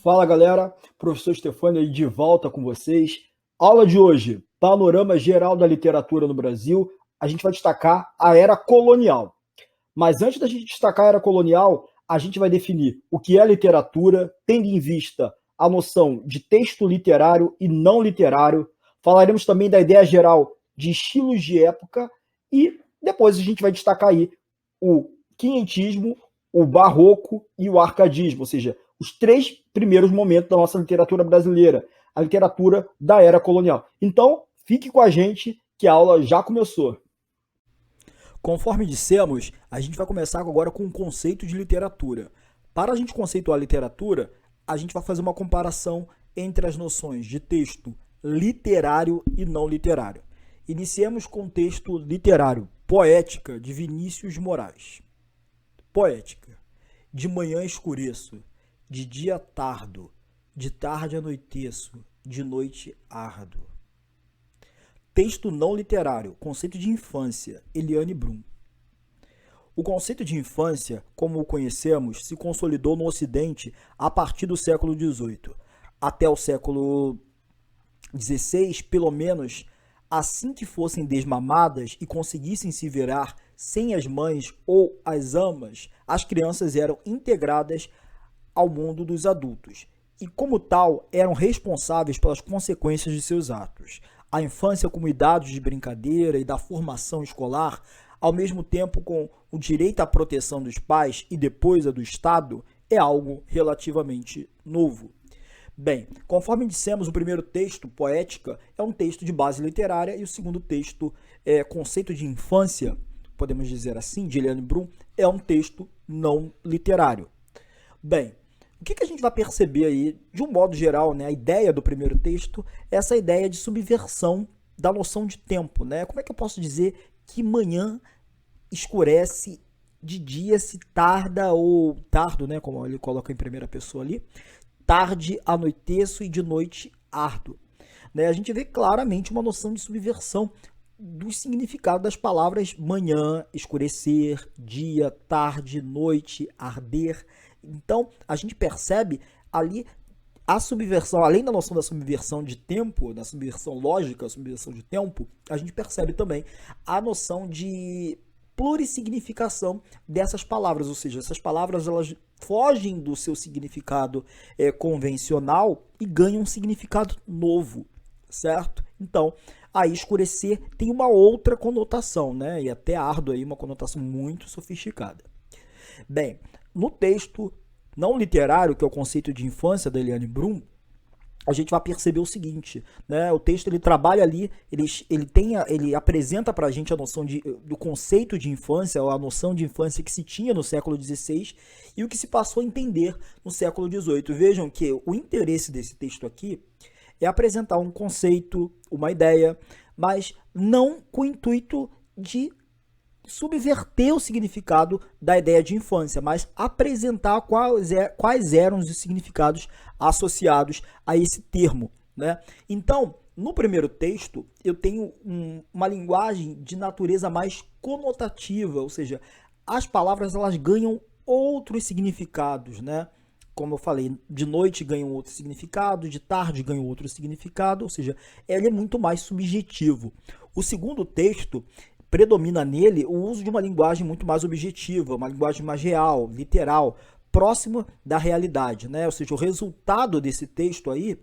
Fala galera, professor Stefânio aí de volta com vocês. Aula de hoje, panorama geral da literatura no Brasil. A gente vai destacar a era colonial. Mas antes da gente destacar a era colonial, a gente vai definir o que é literatura, tendo em vista a noção de texto literário e não literário. Falaremos também da ideia geral de estilos de época e depois a gente vai destacar aí o quinhentismo, o barroco e o arcadismo, ou seja, os três primeiros momentos da nossa literatura brasileira, a literatura da era colonial. Então, fique com a gente que a aula já começou. Conforme dissemos, a gente vai começar agora com o conceito de literatura. Para a gente conceituar a literatura, a gente vai fazer uma comparação entre as noções de texto literário e não literário. Iniciemos com o texto literário, Poética, de Vinícius de Moraes. Poética. De manhã escureço, de dia tardo, de tarde anoiteço, de noite ardo. Texto não literário, conceito de infância, Eliane Brum. O conceito de infância, como o conhecemos, se consolidou no Ocidente a partir do século XVIII. Até o século XVI, pelo menos, assim que fossem desmamadas e conseguissem se virar sem as mães ou as amas, as crianças eram integradas ao mundo dos adultos e, como tal, eram responsáveis pelas consequências de seus atos. A infância como idade de brincadeira e da formação escolar, ao mesmo tempo com o direito à proteção dos pais e depois a do Estado, é algo relativamente novo. Bem, conforme dissemos, o primeiro texto, Poética, é um texto de base literária e o segundo texto, Conceito de Infância, podemos dizer assim, de Eliane Brum, é um texto não literário. Bem, o que a gente vai perceber aí, de um modo geral, né, a ideia do primeiro texto é essa ideia de subversão da noção de tempo, né? Como é que eu posso dizer que manhã escurece, de dia se tarda ou tardo, né, como ele coloca em primeira pessoa ali, tarde anoiteço e de noite ardo. Né? A gente vê claramente uma noção de subversão do significado das palavras manhã, escurecer, dia, tarde, noite, arder. Então, a gente percebe ali a subversão, além da noção da subversão de tempo, da subversão lógica, a subversão de tempo, a gente percebe também a noção de plurissignificação dessas palavras, ou seja, essas palavras elas fogem do seu significado convencional e ganham um significado novo, certo? Então, aí escurecer tem uma outra conotação, né? E até ardo aí uma conotação muito sofisticada. Bem, no texto não literário, que é o conceito de infância da Eliane Brum, a gente vai perceber o seguinte, né? O texto ele trabalha ali, ele apresenta para a gente a noção do conceito de infância, ou a noção de infância que se tinha no século XVI e o que se passou a entender no século XVIII. Vejam que o interesse desse texto aqui é apresentar um conceito, uma ideia, mas não com o intuito de subverter o significado da ideia de infância, mas apresentar quais eram os significados associados a esse termo, né? Então, no primeiro texto, eu tenho uma linguagem de natureza mais conotativa, ou seja, as palavras elas ganham outros significados, né? Como eu falei, de noite ganha um outro significado, de tarde ganha outro significado, ou seja, ele é muito mais subjetivo. O segundo texto predomina nele o uso de uma linguagem muito mais objetiva, uma linguagem mais real, literal, próxima da realidade, né? Ou seja, o resultado desse texto aí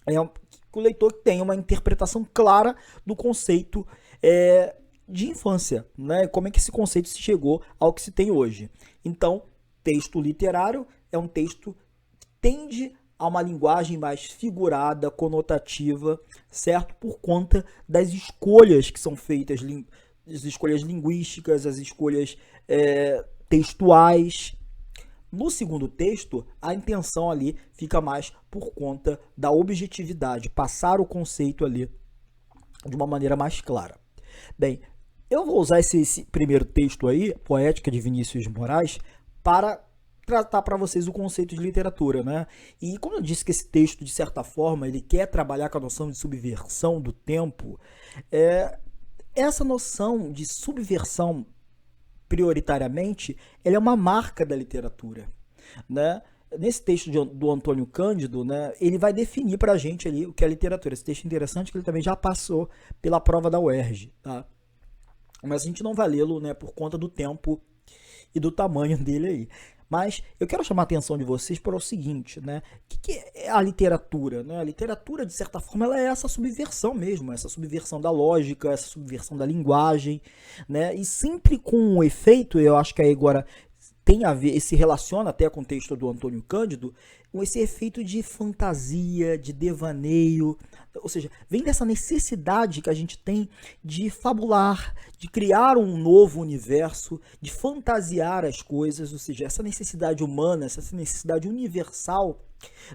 é que o leitor tenha uma interpretação clara do conceito de infância, né? Como é que esse conceito se chegou ao que se tem hoje. Então, texto literário é um texto que tende a uma linguagem mais figurada, conotativa, certo? Por conta das escolhas que são feitas, as escolhas linguísticas, as escolhas textuais. No segundo texto, a intenção ali fica mais por conta da objetividade, passar o conceito ali de uma maneira mais clara. Bem, eu vou usar esse primeiro texto aí, Poética de Vinícius de Moraes, para tratar para vocês o conceito de literatura, né? E como eu disse que esse texto, de certa forma, ele quer trabalhar com a noção de subversão do tempo, essa noção de subversão, prioritariamente, ela é uma marca da literatura, né? nesse texto do Antônio Cândido, né, ele vai definir para a gente ali o que é literatura. Esse texto é interessante que ele também já passou pela prova da UERJ, tá? Mas a gente não vai lê-lo, né, por conta do tempo e do tamanho dele aí. Mas eu quero chamar a atenção de vocês para o seguinte, né? O que é a literatura? Né? A literatura, de certa forma, ela é essa subversão mesmo, essa subversão da lógica, essa subversão da linguagem, né? E sempre com um efeito, eu acho que aí agora tem a ver, se relaciona até com o texto do Antônio Cândido, com esse efeito de fantasia, de devaneio, ou seja, vem dessa necessidade que a gente tem de fabular, de criar um novo universo, de fantasiar as coisas, ou seja, essa necessidade humana, essa necessidade universal,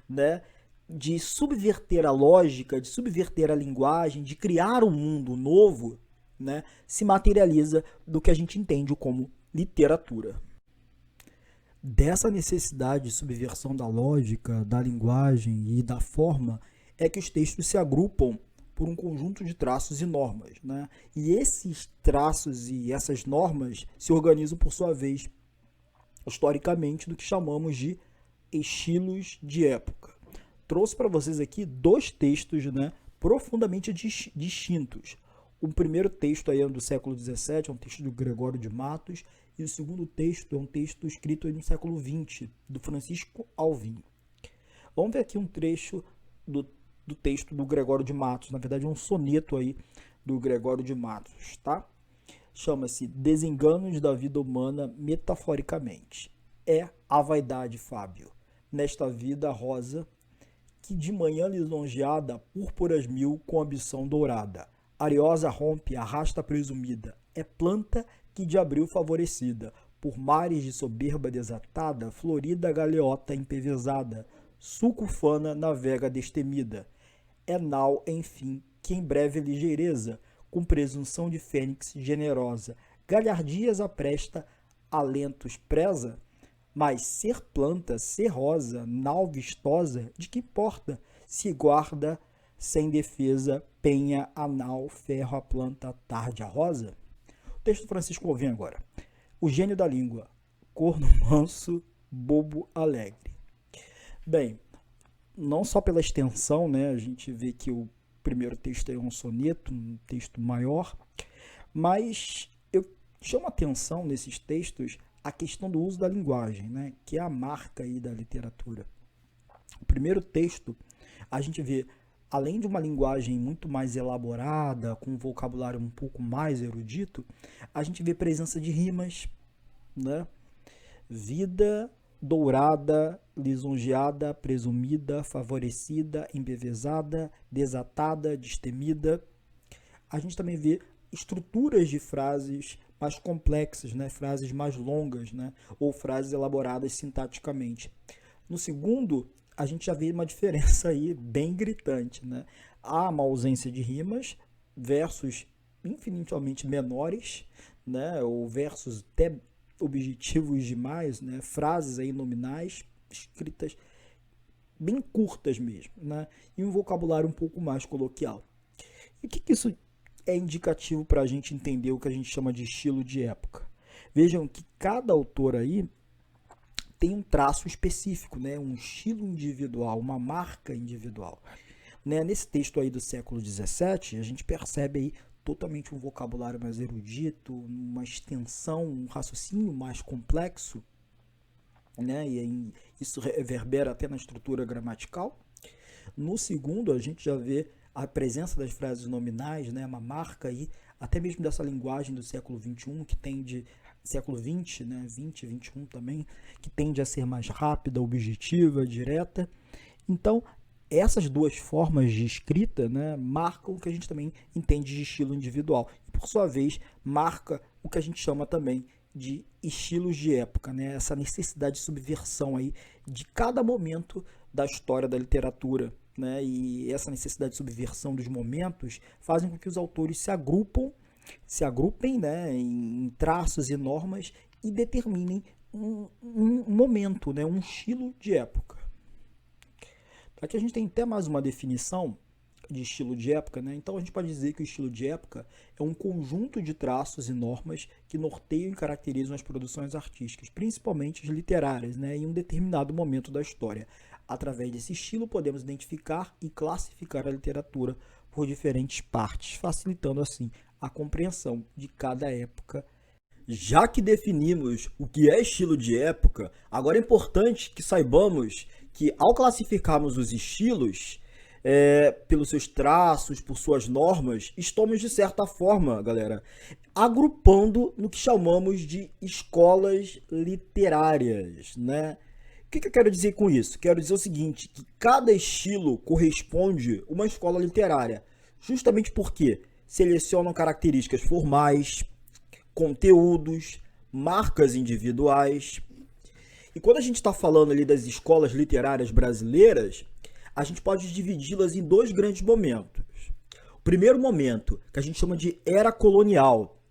né, de subverter a lógica, de subverter a linguagem, de criar um mundo novo, né, se materializa do que a gente entende como literatura. Dessa necessidade de subversão da lógica, da linguagem e da forma é que os textos se agrupam por um conjunto de traços e normas, né? E esses traços e essas normas se organizam, por sua vez, historicamente, do que chamamos de estilos de época. Trouxe para vocês aqui dois textos, né, profundamente distintos. O primeiro texto aí é do século XVII, é um texto do Gregório de Matos, e o segundo texto é um texto escrito aí no século XX, do Francisco Alvim. Vamos ver aqui um trecho do texto do Gregório de Matos, na verdade é um soneto aí do Gregório de Matos, tá? Chama-se Desenganos da Vida Humana Metaforicamente. É a vaidade, Fábio, nesta vida rosa, que de manhã lisonjeada, púrpuras mil com ambição dourada. Ariosa rompe, arrasta presumida, é planta que de abril favorecida, por mares de soberba desatada, florida galeota empevezada, suco fana navega destemida. É nau, enfim, que em breve ligeireza, com presunção de fênix generosa, galhardias apresta, alentos preza, mas ser planta, ser rosa, nau vistosa, de que importa, se guarda sem defesa, penha a nau, ferro a planta, tarde a rosa? O texto Francisco Alvim agora. O gênio da língua, corno manso, bobo alegre. Bem, não só pela extensão, né, a gente vê que o primeiro texto é um soneto, um texto maior, mas eu chamo a atenção nesses textos a questão do uso da linguagem, né, que é a marca aí da literatura. O primeiro texto, a gente vê, além de uma linguagem muito mais elaborada, com um vocabulário um pouco mais erudito, a gente vê presença de rimas, né? Vida dourada, lisonjeada, presumida, favorecida, embevezada, desatada, destemida. A gente também vê estruturas de frases mais complexas, né? Frases mais longas, né? Ou frases elaboradas sintaticamente. No segundo, a gente já vê uma diferença aí bem gritante, né? Há uma ausência de rimas, versos infinitamente menores, né? Ou versos até objetivos demais, né? Frases aí nominais, escritas bem curtas mesmo, né? E um vocabulário um pouco mais coloquial. E o que isso é indicativo para a gente entender o que a gente chama de estilo de época? Vejam que cada autor aí tem um traço específico, né? Um estilo individual, uma marca individual. Né? Nesse texto aí do século XVII, a gente percebe aí totalmente um vocabulário mais erudito, uma extensão, um raciocínio mais complexo, né? E aí isso reverbera até na estrutura gramatical. No segundo, a gente já vê a presença das frases nominais, né? Uma marca aí, até mesmo dessa linguagem do século XXI, que tende, século XX, né? 20, 21 também, que tende a ser mais rápida, objetiva, direta. Então, essas duas formas de escrita, né, marcam o que a gente também entende de estilo individual. E, por sua vez, marca o que a gente chama também de estilos de época, né? Essa necessidade de subversão aí de cada momento da história da literatura, né? E essa necessidade de subversão dos momentos fazem com que os autores se agrupem, né, em traços e normas e determinem um momento, né, um estilo de época. Aqui a gente tem até mais uma definição de estilo de época, né? Então a gente pode dizer que o estilo de época é um conjunto de traços e normas que norteiam e caracterizam as produções artísticas, principalmente as literárias, né? Em um determinado momento da história. Através desse estilo podemos identificar e classificar a literatura por diferentes partes, facilitando assim a compreensão de cada época. Já que definimos o que é estilo de época, agora é importante que saibamos que ao classificarmos os estilos, pelos seus traços, por suas normas, estamos de certa forma, galera, agrupando no que chamamos de escolas literárias, né? O que eu quero dizer com isso? Quero dizer o seguinte, que cada estilo corresponde a uma escola literária, justamente porque selecionam características formais, conteúdos, marcas individuais. E quando a gente está falando ali das escolas literárias brasileiras, a gente pode dividi-las em dois grandes momentos. O primeiro momento, que a gente chama de era colonial,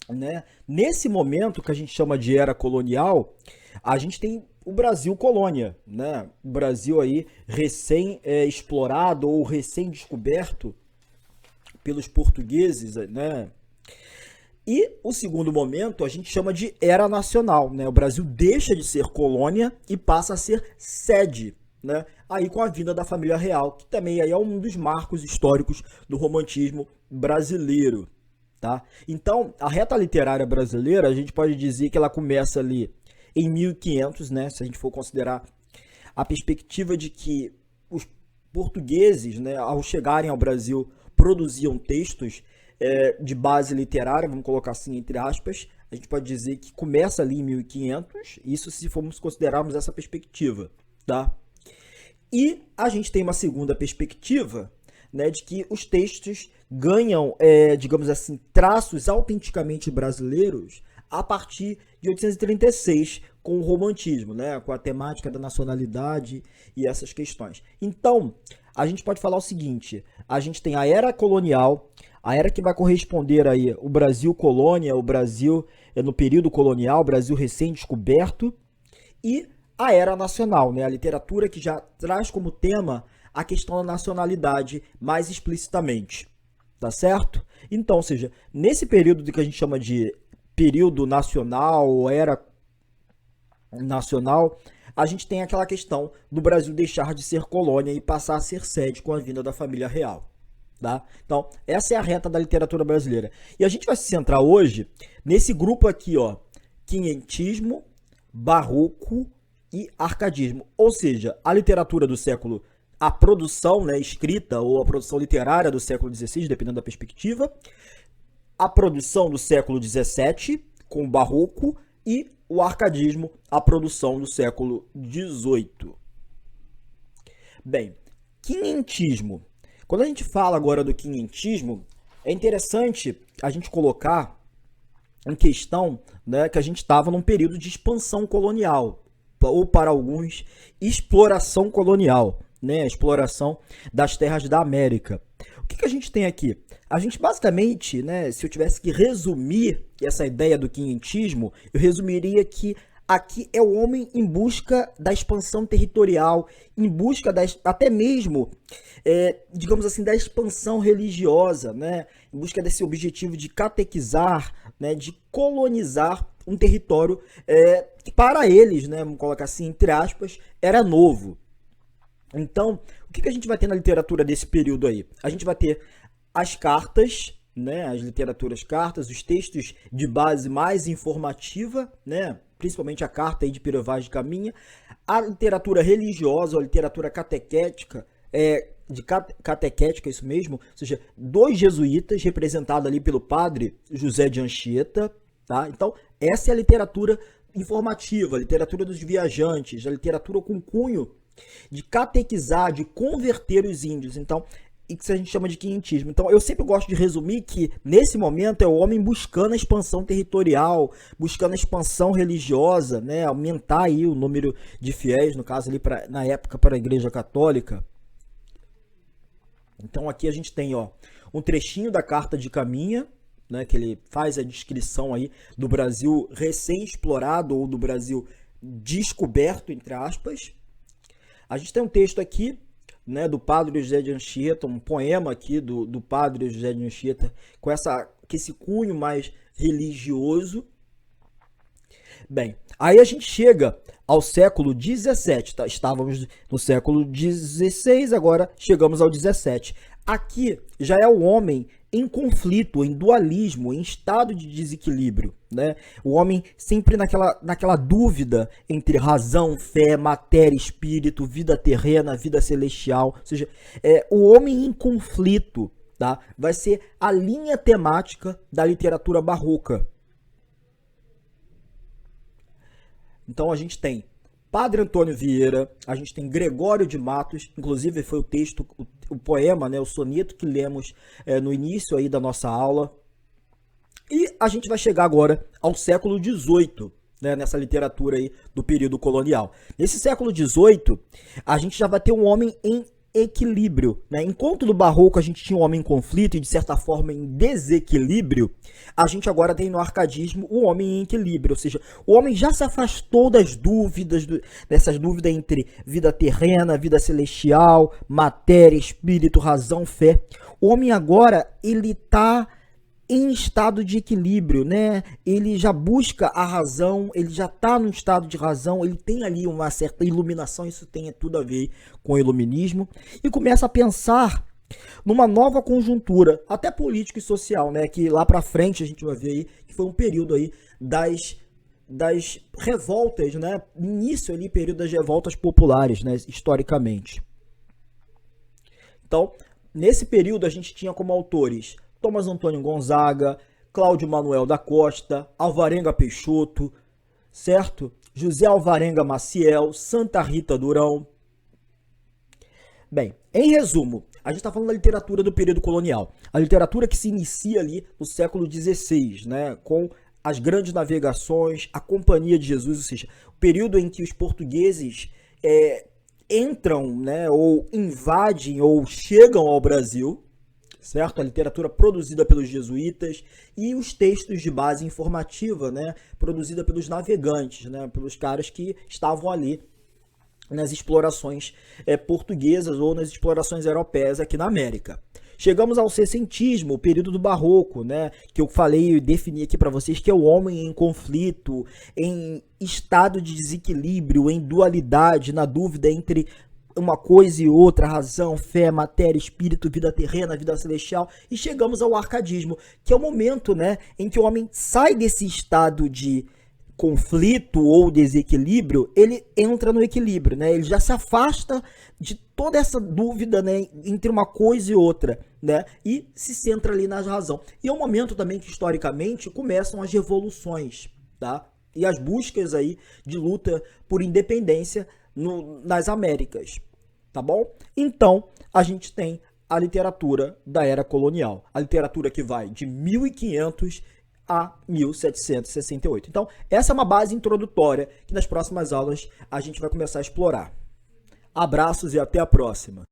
né? Nesse momento que a gente chama de era colonial, a gente tem o Brasil colônia, né? O Brasil aí recém-explorado ou recém-descoberto pelos portugueses, né? E o segundo momento a gente chama de era nacional, né? O Brasil deixa de ser colônia e passa a ser sede, né? Aí com a vinda da família real, que também aí é um dos marcos históricos do romantismo brasileiro, tá? Então, a reta literária brasileira, a gente pode dizer que ela começa ali em 1500, né? Se a gente for considerar a perspectiva de que os portugueses, né, ao chegarem ao Brasil, produziam textos de base literária, vamos colocar assim entre aspas, a gente pode dizer que começa ali em 1500, isso se formos considerarmos essa perspectiva, tá? E a gente tem uma segunda perspectiva, né, de que os textos ganham, digamos assim, traços autenticamente brasileiros a partir de 1836, com o romantismo, né, com a temática da nacionalidade e essas questões. Então, a gente pode falar o seguinte, a gente tem a era colonial, a era que vai corresponder aí o Brasil colônia, o Brasil no período colonial, o Brasil recém-descoberto, e a era nacional, né? A literatura que já traz como tema a questão da nacionalidade mais explicitamente, tá certo? Então, ou seja, nesse período que a gente chama de período nacional ou era nacional, a gente tem aquela questão do Brasil deixar de ser colônia e passar a ser sede com a vinda da família real. Tá? Então, essa é a reta da literatura brasileira. E a gente vai se centrar hoje nesse grupo aqui, ó, quinhentismo, barroco e arcadismo. Ou seja, a literatura do século, a produção, né, escrita ou a produção literária do século XVI, dependendo da perspectiva, a produção do século XVII, com o barroco, e o arcadismo, a produção do século XVIII. Bem, quinhentismo. Quando a gente fala agora do quinhentismo, é interessante a gente colocar em questão, né, que a gente estava num período de expansão colonial, ou para alguns, exploração colonial, né, a exploração das terras da América. O que a gente tem aqui? A gente basicamente, né, se eu tivesse que resumir essa ideia do quinhentismo, eu resumiria que aqui é o homem em busca da expansão territorial, em busca até mesmo, digamos assim, da expansão religiosa, né? Em busca desse objetivo de catequizar, né? De colonizar um território que para eles, né? Vamos colocar assim, entre aspas, era novo. Então, o que a gente vai ter na literatura desse período aí? A gente vai ter as cartas, né? As literaturas cartas, os textos de base mais informativa, né? Principalmente a carta aí de Pero Vaz de Caminha, a literatura religiosa, a literatura catequética, catequética, isso mesmo, ou seja, dois jesuítas, representados ali pelo padre José de Anchieta, tá? Então, essa é a literatura informativa, a literatura dos viajantes, a literatura com cunho de catequizar, de converter os índios. Então, isso a gente chama de quinhentismo. Então, eu sempre gosto de resumir que, nesse momento, é o homem buscando a expansão territorial, buscando a expansão religiosa, né? Aumentar aí o número de fiéis, no caso ali, na época, para a Igreja Católica. Então, aqui a gente tem, ó, um trechinho da Carta de Caminha, né? Que ele faz a descrição aí do Brasil recém-explorado ou do Brasil descoberto, entre aspas. A gente tem um texto aqui né, do Padre José de Anchieta, um poema aqui do Padre José de Anchieta, com esse cunho mais religioso. Bem, aí a gente chega ao século XVII, tá? Estávamos no século XVI, agora chegamos ao XVII. Aqui já é o homem em conflito, em dualismo, em estado de desequilíbrio, né? O homem sempre naquela dúvida entre razão, fé, matéria, espírito, vida terrena, vida celestial. Ou seja, o homem em conflito, tá? Vai ser a linha temática da literatura barroca. Então a gente tem Padre Antônio Vieira, a gente tem Gregório de Matos, inclusive foi o texto, o poema, né, o soneto que lemos no início aí da nossa aula. E a gente vai chegar agora ao século XVIII, né, nessa literatura aí do período colonial. Nesse século XVIII, a gente já vai ter um homem em equilíbrio, né? Enquanto no barroco a gente tinha um homem em conflito e de certa forma em desequilíbrio, a gente agora tem no arcadismo o homem em equilíbrio, ou seja, o homem já se afastou das dúvidas, dessas dúvidas entre vida terrena, vida celestial, matéria, espírito, razão, fé. O homem agora, ele está em estado de equilíbrio, né? Ele já busca a razão, ele já está no estado de razão, ele tem ali uma certa iluminação, isso tem tudo a ver com o iluminismo, e começa a pensar numa nova conjuntura, até político e social, né? Que lá para frente a gente vai ver aí que foi um período aí das revoltas, né? Início ali, período das revoltas populares, né? Historicamente. Então, nesse período a gente tinha como autores Tomás Antônio Gonzaga, Cláudio Manuel da Costa, Alvarenga Peixoto, certo? José Alvarenga Maciel, Santa Rita Durão. Bem, em resumo, a gente está falando da literatura do período colonial. A literatura que se inicia ali no século XVI, né? Com as grandes navegações, a Companhia de Jesus, ou seja, o período em que os portugueses entram, né? Ou invadem ou chegam ao Brasil, certo? A literatura produzida pelos jesuítas e os textos de base informativa, né? Produzida pelos navegantes, né? Pelos caras que estavam ali nas explorações portuguesas ou nas explorações europeias aqui na América. Chegamos ao secentismo, o período do barroco, né? Que eu falei e defini aqui para vocês, que é o homem em conflito, em estado de desequilíbrio, em dualidade, na dúvida entre uma coisa e outra, razão, fé, matéria, espírito, vida terrena, vida celestial, e chegamos ao arcadismo, que é o momento, né, em que o homem sai desse estado de conflito ou desequilíbrio, ele entra no equilíbrio, né? Ele já se afasta de toda essa dúvida, né, entre uma coisa e outra, né? E se centra ali na razão. E é um momento também que historicamente começam as revoluções, tá? E as buscas aí de luta por independência nas Américas, tá bom? Então, a gente tem a literatura da era colonial, a literatura que vai de 1500 a 1768. Então, essa é uma base introdutória que nas próximas aulas a gente vai começar a explorar. Abraços e até a próxima!